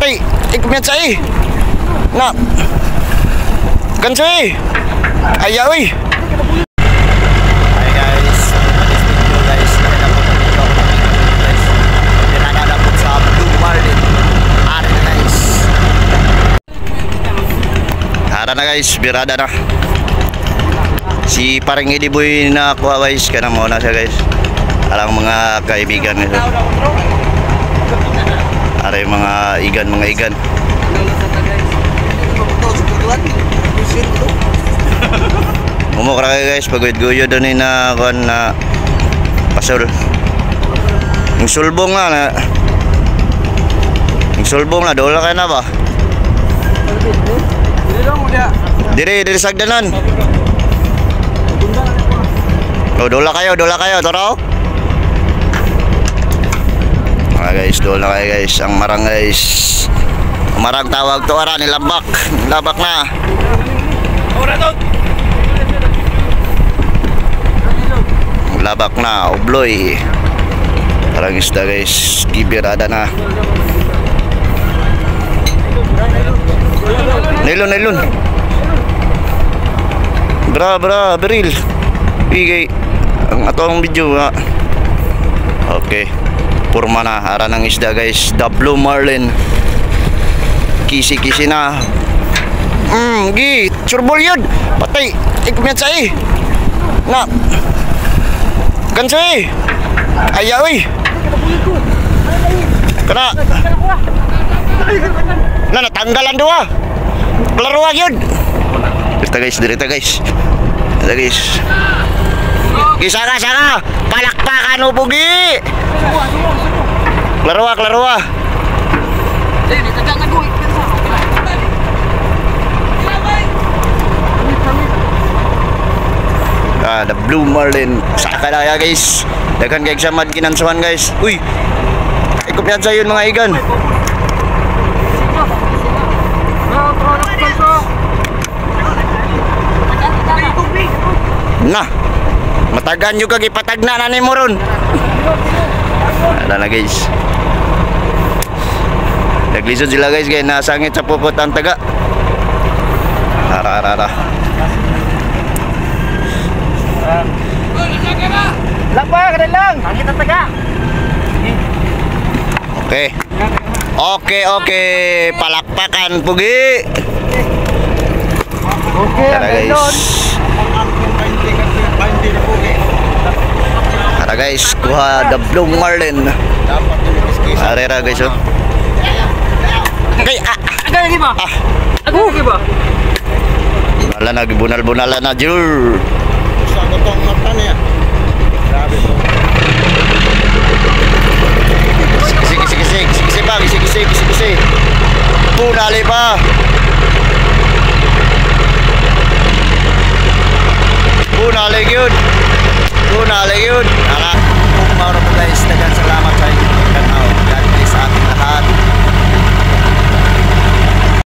Patay, ikupnya say. Na. Gansoy. Ayawi. Hi guys. This video guys, nakita po sa Blue Marlin. Ari guys. Hara na guys, birada na. Si parang Ediboy na kuha guys, kana mo na siya guys. Alang mga kaibigan nito. Aray mga igan. Umukra kayo guys, paguyod-guyod doon na kuhan na pasol. Yung sulbong na dola kayo na ba? Diri sagdanan. Oh, dola kayo, toro. Guys, dola kayo guys, ang marang guys. Marang tawag to ara ni labak na. Labak na, ubloy. Parang isda guys, gibirada na. Nylon. Bra, beril. Bigay ang atong video ha. Okay. Purma na, ara ng isda guys. The Blue Marlin. Kisi na. Gi, surbol yun. Patay, ikupnya say. Na. Gansoy. Ayawi. Kana. Na, natanggalan doa. Pelaruan yun. Dirita guys. Sanga. Palakpakan upugi. Kelarua. The Blue Marlin. Saka na ya guys. Dagan kay samad kinansuhan guys. Uy. Ikop yan sa yun mga igan. Nah. Matagan juga gipatagna na ni Moron. Ada na guys. Naglisod sila guys kaya nasangit sa pupot ang taga. Ara. Lapa, kada lang. Angit ang taga. Okay. Palakpakan pugi. Okay, guys. Ara guys, kuha the Blue Marlin. Arera guys oh. Agay ba? Agay ba? Wala na bunal-bunalan na jur. Sa totong mata niya. Grabe to. Kisi. Bunali pa. Bunali gyud.